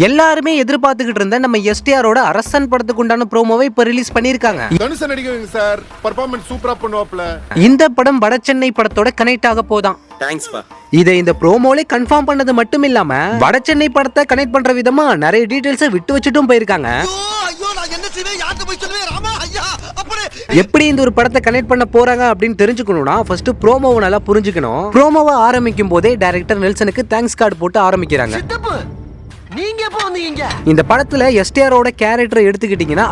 எல்லாருமே எதிர்பார்த்துக்கிட்டு இருந்த நம்ம எஸ்டிஆரோட அரசன் படத்துக்கு உண்டான ப்ரோமோவை இப்ப ரிலீஸ் பண்ணிருக்காங்க. தனுஷன் நடிக்கிறீங்க சார், பெர்ஃபார்மன்ஸ் சூப்பரா பண்ணுவாப்ல. இந்த படம் வட சென்னை படத்தோட கனெக்ட் ஆக போதான். தேங்க்ஸ் பா. இதை இந்த ப்ரோமோல கன்ஃபார்ம் பண்ணது மட்டும் இல்லாம வட சென்னை படத்தை கனெக்ட் பண்ற விதமா நிறைய டீடைல்ஸ் விட்டு வச்சுட்டும் போயிருக்காங்க. எப்படி இந்த ஒரு படத்தை கனெக்ட் பண்ண போறாங்க அப்படின்னு தெரிஞ்சுக்கணும்னா ஃபர்ஸ்ட் ப்ரோமோவை நல்லா புரிஞ்சுக்கணும். ப்ரோமோவை ஆரம்பிக்கும் போதே டைரக்டர் நெல்சனுக்கு தேங்க்ஸ் கார்டு போட்டு ஆரம்பிக்கிறாங்க. இந்த படத்துல எஸ்டிஆரோட கேரக்டர் எடுத்துக்கிட்டீங்கன்னா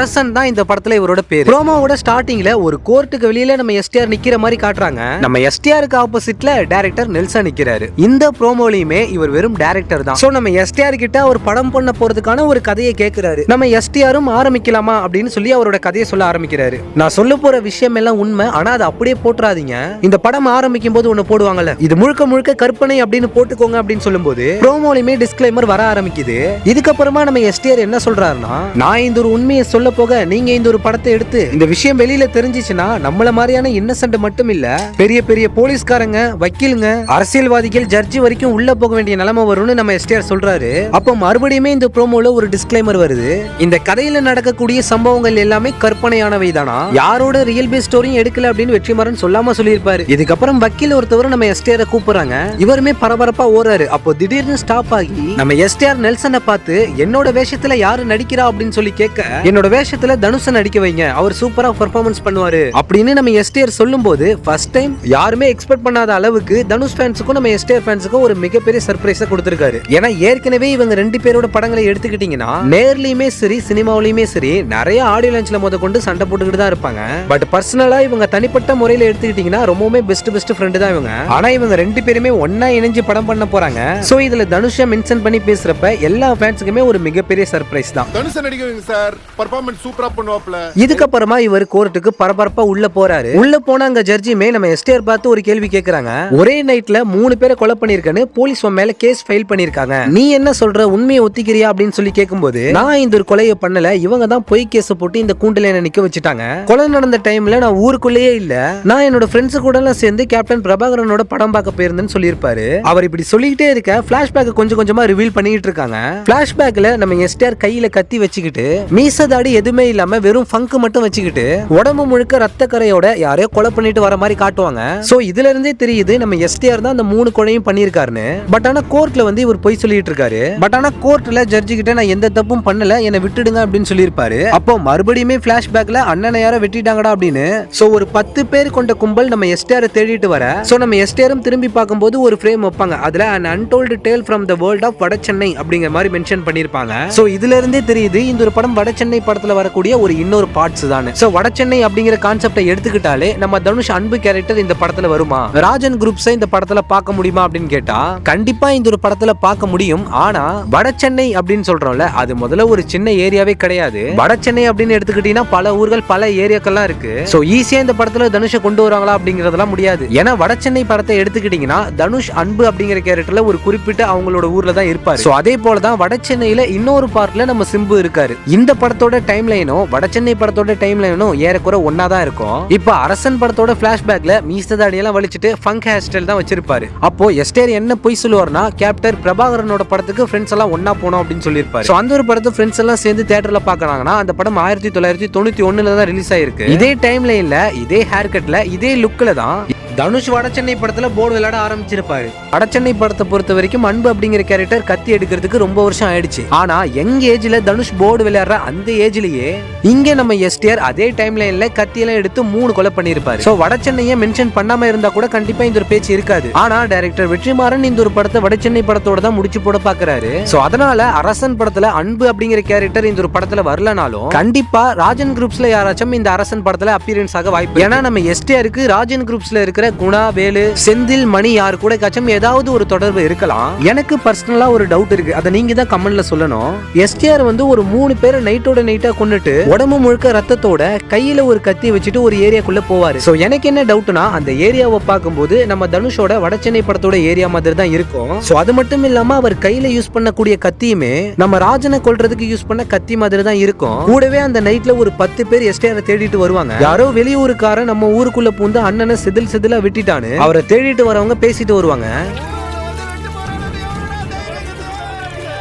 அரசன் தான் இந்த படத்துல இவரோட பேர். ப்ரோமோவோட ஸ்டார்டிங்ல ஒரு கோர்ட்டுக்கு வெளியில நம்ம எஸ்டிஆர் நிக்கிற மாதிரி காட்டுறாங்க. நம்ம எஸ்டிஆருக்கு ஆப்போசிட்ல டைரக்டர் நெல்சன் நிக்கிறாரு. இந்த ப்ரோமோலயுமே இவர் வெறும் டைரக்டர் தான். சோ நம்ம எஸ்டிஆர் கிட்ட ஒரு படம் பண்ண போறதுக்கான ஒரு கதையை கேட்கிறாரு. நம்ம எஸ்டிஆரும் ஆரம்பிக்கலாமா அப்படின்னு சொல்லி அவரோட கதையை சொல்ல ஆரம்பிக்கிறாரு. நான் சொல்ல போற விஷயம் எல்லாம் உண்மை, ஆனா அதை அப்படியே போட்டுறாதீங்க. இந்த படம் ஆரம்பிக்கும் போது ஒண்ணு போடுவாங்கல்ல, இது முழுக்க முழுக்க கற்பனை அப்படின்னு போட்டுக்கோங்க அப்படின்னு சொல்லும்போது ப்ரோமோலயுமே டிஸ்க்ளைமர் வர ஆரம்பிக்குது. இதுக்கப்புறமா நம்ம எஸ்டிஆர் என்ன சொல்றாருன்னா, நான் இந்த ஒரு உண்மையை சொல்ல போக நீங்க இந்த ஒரு படத்தை எடுத்து இந்த விஷயம் வெளியில தெரிஞ்சிச்சுன்னா நம்மள மாதிரியான இன்னசென்ட் மட்டும் இல்ல, பெரிய பெரிய போலீஸ்காரங்க, வக்கீலுங்க, அரசியல்வாதிகள், ஜட்ஜி வரைக்கும் உள்ள போக வேண்டிய நிலைமை வரும்னு நம்ம எஸ்டிஆர் சொல்றாரு. அப்போ மறுபடியுமே இந்த ப்ரோமோல ஒரு டிஸ்க்ளைமர் வருது. இந்த கதையில நடக்கக்கூடிய சம்பவங்கள் எல்லாமே கற்பனையானவை தானா, யாரோட ரியல் பேஸ் ஸ்டோரியும் எடுக்கல அப்படின்னு வெற்றிமாறன் சொல்லாம சொல்லியிருப்பாரு. இதுக்கப்புறம் வக்கீல் ஒருத்தவர் நம்ம எஸ்டிஆரை கூப்பிடுறாங்க. இவருமே பரபரப்பா ஓடுறாரு. அப்போ திடீர்னு ஸ்டாப் ஆகி நம்ம எஸ்டிஆர் நெல்சனை பார்த்து என்னோட வேஷத்துல யாரு நடிக்கிறா அப்படின்னு சொல்லி கேட்க, என்னோட வேஷத்துல தனுஷன் நடிக்க வைங்க, அவர் சூப்பரா பெர்ஃபார்மன்ஸ் பண்ணுவாரு அப்படின்னு நம்ம எஸ்டிஆர் சொல்லும்போது ஃபர்ஸ்ட் டைம் யாருமே எக்ஸ்பெக்ட் பண்ணாத அளவுக்கு தனுஷ் ஃபேன்ஸுக்கும் நம்ம எஸ்டிஆர் ஃபேன்ஸுக்கும் ஒரு மிகப்பெரிய சர்ப்ரைஸை கொடுத்திருக்காரு. ஏன்னா ஏற்கனவே இவங்க ரெண்டு பேரோட படங்களை எடுத்துக்கிட்டீங்கன்னா நேர்லயுமே சரி சினிமாவிலயுமே சரி நிறைய ஆடியோ லான்ச்ல முத கொண்டு சண்டை போட்டுக்கிட்டு தான் இருப்பாங்க. பட் பர்சனலா இவங்க தனிப்பட்ட முறையில எடுத்துக்கிட்டீங்கன்னா ரொம்பவுமே பெஸ்ட் ஃப்ரெண்டு தான் இவங்க. ஆனா இவங்க ரெண்டு பேருமே ஒன்னா இணைஞ்சு படம் பண்ண போறாங்க. சோ இதுல தனுஷை மென்ஷன் பண்ணி பேசுறப்ப எல்லா ஃபேன்ஸுக்குமே ஒரு மிகப்பெரிய சர்ப்ரைஸ் தான். தனுஷன் நடிக்கிறீங்க சார், பெர்ஃபார்மன்ஸ் சூப்பரா பண்ணுவாப்ல. இதுக்கப்புறமா இவர் கோர்ட்டுக்கு பரபரப்பா உள்ள போறாரு. உள்ள போன அங்க ஜட்ஜிமே நம்ம எஸ்டிஆர் பார்த்து ஒரு கேள்வி கேக்குறாங்க. ஒரே நைட்ல 3 பேரை கொலை பண்ணிருக்கன்னு போலீஸ் மேல கேஸ் ஃபைல் பண்ணிருக்காங்க, நீ என்ன சொல்ற, உண்மையை ஒத்திக்கிறியா அப்படின்னு சொல்லி கேட்கும்போது, நான் இந்த ஒரு கொலையை பண்ணல, இவங்க தான் பொய் கேஸ் போட்டு இந்த கூண்டுல என்ன நிக்க வச்சுட்டாங்க. கொலை நடந்த டைம்ல நான் ஊருக்குள்ளேயே இல்ல, நான் என்னோட ஃப்ரெண்ட்ஸ் கூட எல்லாம் சேர்ந்து கேப்டன் பிரபாகரனோட படம் பார்க்க போயிருந்தேன்னு சொல்லியிருப்பாரு. அவர் இப்படி சொல்லிக்கிட்டே இருக்க பிளாஷ்பேக் கொஞ்சம் கொஞ்சமா ரிவீல் பண்ணிட்டு இருக்காங்க. பிளாஷ்பேக்ல நம்ம எஸ்டிஆர் கையில கத்தி வச்சுக்கிட்டு மீசதாடி எதுவுமே இல்லாம வெறும் ஃபங்க் மட்டும் வச்சுக்கிட்டு உடம்பு முழுக்க ரத்த கரையோட யாரையோ கொலை பண்ணிட்டு வர மாதிரி காட்டுவாங்க. சோ இதுல இருந்தே தெரியுது நம்ம எஸ்டிஆர் தான் அந்த 3 கொலையும் பண்ணிருக்காருன்னு. பட் ஆனா கோர்ட்ல வந்து இவர் போய் சொல்லிட்டு இருக்காரு. பட் ஆனா கோர்ட்ல ஜட்ஜி கிட்ட நான் எந்த தப்பும் பண்ணல, என்ன விட்டுடுங்க அப்படின்னு சொல்லியிருப்பாரு. அப்போ மறுபடியுமே பிளாஷ்பேக்ல அண்ணனை யார வெட்டிட்டாங்கடா அப்படின்னு சோ ஒரு 10 பேர் கொண்ட கும்பல் நம்ம எஸ்டிஆர் தேடிட்டு வர, சோ நம்ம எஸ்டிஆரும் திரும்பி பார்க்கும்போது ஒரு ஃப்ரேம் வைப்பாங்க. அதுல an untold tale from the world of வட சென்னை அப்படிங்கிற மாதிரி மென்ஷன் பண்ணிருப்பாங்க. சோ இதுல இருந்தே தெரியுது இந்த ஒரு படம் வட சென்னை படத்துல வரக்கூடிய ஒரு இன்னொரு பார்ட்ஸ் தான். சோ வட சென்னை அப்படிங்கிற கான்செப்டை எடுத்துக்கிட்டாலே நம்ம தனுஷ் அன்பு கேரக்டர் இந்த படத்துல வருமா, ராஜன் குரூப்ஸை இந்த படத்துல பார்க்க முடியுமா அப்படின்னு கேட்டா கண்டிப்பா இந்த ஒரு படத்துல பார்க்க முடியும். ஆனா வட சென்னை அப்படின்னு சொல்றோம்ல, அது முதல்ல ஒரு சின்ன ஏரியாவே கிடையாது. வட சென்னை அப்படின்னு எடுத்துக்கிட்டீங்கன்னா பல ஊர்கள் பல ஏரியாக்கெல்லாம் இருக்கு. சோ ஈஸியா இந்த படத்துல தனுஷை கொண்டு வராங்களா அப்படிங்கறதெல்லாம் முடியாது. ஏன்னா வட சென்னை படத்தை எடுத்துக்கிட்டீங்கன்னா தனுஷ் அன்பு அப்படிங்கிற கேரக்டர்ல ஒரு குறிப்பிட்ட அவங்களோட ஊர்ல தான் இருப்பாரு. சோ அதே போலதான் வட சென்னையில இன்னொரு பார்ட்ல நம்ம சிம்பு இருக்காரு. இந்த படத்தோட டைம் லைனும் வட சென்னை படத்தோட டைம் லைனும் ஏறக்குற ஒன்னா தான் இருக்கும். இப்ப அரசன் படத்தோட பிளாஷ்பேக்ல மீசதாடியெல்லாம் வலிச்சிட்டு ஃபங்க் ஹேர் ஸ்டைல் தான் வச்சிருப்பாரு. அப்போ எஸ்டிஆர் என்ன போய் சொல்லுவார்னா, கேப்டன் பிரபாகரனோட படத்துக்கு ஃப்ரெண்ட்ஸ் எல்லாம் ஒன்னா போனோம் அப்படின்னு சொல்லியிருப்பாரு. சோ அந்த ஒரு படத்தை ஃப்ரெண்ட்ஸ் எல்லாம் சேர்ந்து தியேட்டர்ல பாக்குறாங்கன்னா அந்த படம் 1991 தான் ரிலீஸ் ஆயிருக்கு. இதே டைம் லைன்ல இதே ஹேர் கட்ல இதே லுக்ல தான் தனுஷ் வட சென்னை படத்துல போர்டு விளையாட ஆரம்பிச்சிருப்பாரு. வட சென்னை படத்தை பொறுத்த வரைக்கும் அன்பு அப்படிங்கிற கேரக்டர் கத்தி எடுக்கிறதுக்கு ரொம்ப வருஷம் ஆயிடுச்சு. ஆனா யங் ஏஜ்ல தனுஷ் போர்டு விளையாடுற அந்த ஏஜ்லயே இங்க நம்ம எஸ்டிஆர் அதே டைம் லைன்ல கத்தியெல்லாம் எடுத்து 3 கொலை பண்ணிருப்பாரு. சோ வட சென்னையை மென்ஷன் பண்ணாம இருந்தா கூட கண்டிப்பா இந்த ஒரு பேச்சு இருக்காது. ஆனா டைரக்டர் வெற்றிமாறன் இந்த ஒரு படத்தை வட சென்னை படத்தோட தான் முடிச்சு போட பாக்குறாரு. சோ அதனால அரசன் படத்துல அன்பு அப்படிங்கிற கேரக்டர் இந்த ஒரு படத்துல வரலனாலும் கண்டிப்பா ராஜன் குரூப்ஸ்ல யாராச்சும் இந்த அரசன் படத்துல அப்பியரன்ஸ் ஆக வாய்ப்பு. ஏன்னா நம்ம எஸ்டிஆருக்கு ராஜன் குரூப்ஸ்ல இருக்கிற குணா, வேலு, செந்தில், மணி யாரு கூட காச்சும் ஏதாவது ஒரு தொடர்பு இருக்கலாம். எனக்கு பர்சனலா ஒரு டவுட் இருக்கு, அதை நீங்க தான் கமெண்ட்ல சொல்லணும். எஸ்டிஆர் வந்து ஒரு 3 பேரை நைட்டோட நைட்டா கொண்டுட்டு உடம்பு முழுக்க ரத்தத்தோட கையில ஒரு கத்தி வச்சுட்டு ஒரு ஏரியாக்குள்ள போவாரு. சோ எனக்கு என்ன டவுட்னா, அந்த ஏரியாவை பார்க்கும்போது நம்ம தனுஷோட வட சென்னை படத்தோட ஏரியா மாதிரி தான் இருக்கும். சோ அது மட்டும் இல்லாம அவர் கையில யூஸ் பண்ணக்கூடிய கத்தியுமே நம்ம ராஜனை கொல்றதுக்கு யூஸ் பண்ண கத்தி மாதிரி தான் இருக்கும். கூடவே அந்த நைட்ல ஒரு 10 பேர் எஸ்டிஆரை தேடிட்டு வருவாங்க. யாரோ வெளியூருக்காரன் நம்ம ஊருக்குள்ள பூந்து அண்ணனை சிதில் விட்டுட்டானு அவரை தேடிட்டு வரவங்க பேசிட்டு வருவாங்க.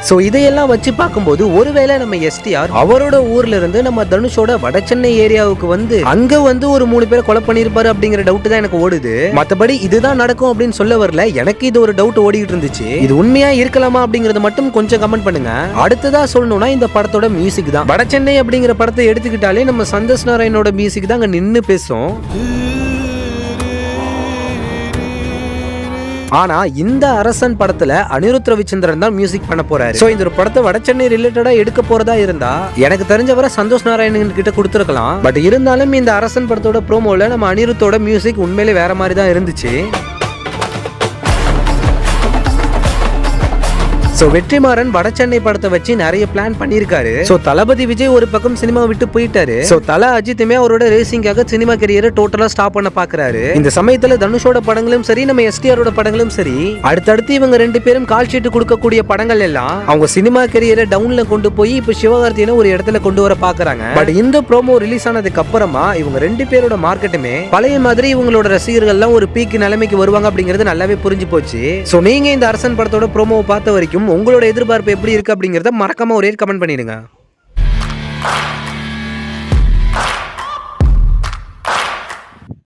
சோ இதையெல்லாம் வச்சு பார்க்கும்போது ஒருவேளை நம்ம எஸ்டிஆர் அவரோட ஊர்ல இருந்து நம்ம தனுஷோட வடசென்னை ஏரியாவுக்கு வந்து அங்க வந்து ஒரு 3 பேரை கொலை பண்ணிருப்பாரு அப்படிங்கிற டவுட் தான் எனக்கு ஓடுது. மத்தபடி இதுதான் நடக்கும் அப்படின்னு சொல்ல வரல, எனக்கு இது ஒரு டவுட் ஓடிட்டு இருந்துச்சு. இது உண்மையா இருக்கலாமா அப்படிங்கறது மட்டும் கொஞ்சம் கமெண்ட் பண்ணுங்க. அடுத்ததா சொல்லணும்னா இந்த படத்தோட மியூசிக் தான். வடசென்னை அப்படிங்கிற படத்தை எடுத்துக்கிட்டாலே நம்ம சந்தோஷ் நாராயணோட மியூசிக் தான் அங்க நின்னு பேசும். ஆனா இந்த அரசன் படத்துல அனிருத் ரவிச்சந்திரன் தான் மியூசிக் பண்ண போறாரு. சோ இந்த ஒரு படத்தை வடசென்னை ரிலேட்டடா எடுக்க போறதா இருந்தா எனக்கு தெரிஞ்சவரை சந்தோஷ் நாராயணன் கிட்ட கொடுத்துருக்கலாம். பட் இருந்தாலும் இந்த அரசன் படத்தோட ப்ரோமோல நம்ம அனிருத்தோட மியூசிக் உண்மையிலே வேற மாதிரி தான் இருந்துச்சு. சோ வெற்றிமாறன் வடசென்னை படத்தை வச்சு நிறைய பிளான் பண்ணிருக்காரு. சோ தளபதி விஜய் ஒரு பக்கம் சினிமா விட்டு போயிட்டாரு. சோ தல அஜித்துமே அவரோட ரேசிங்காக சினிமா கரியரை டோட்டலா ஸ்டாப் பண்ண பாக்குறாரு. இந்த சமயத்துல தனுஷோட படங்களும் சரி, நம்ம எஸ்டிஆரோட படங்களும் சரி, அடுத்தடுத்து இவங்க 2 பேரும் கால் ஷீட் கொடுக்கக்கூடிய படங்கள் எல்லாம் அவங்க சினிமா கரியரை டவுன்ல கொண்டு போய் இப்ப சிவகார்த்தியனை ஒரு இடத்துல கொண்டு வர பாக்குறாங்க. பட் இந்த ப்ரோமோ ரிலீஸ் ஆனதுக்கு அப்புறமா இவங்க 2 பேரோட மார்க்கெட்டுமே பழைய மாதிரி இவங்களோட ரசிகர்கள் எல்லாம் ஒரு பீக் நிலைமைக்கு வருவாங்க அப்படிங்கிறது நல்லாவே புரிஞ்சு போச்சு. சோ நீங்க இந்த அரசன் படத்தோட ப்ரோமோவை பார்த்த வரைக்கும் உங்களோட எதிர்பார்ப்பு எப்படி இருக்கு அப்படிங்கறத மறக்காம ஒரே கமெண்ட் பண்ணிடுங்க.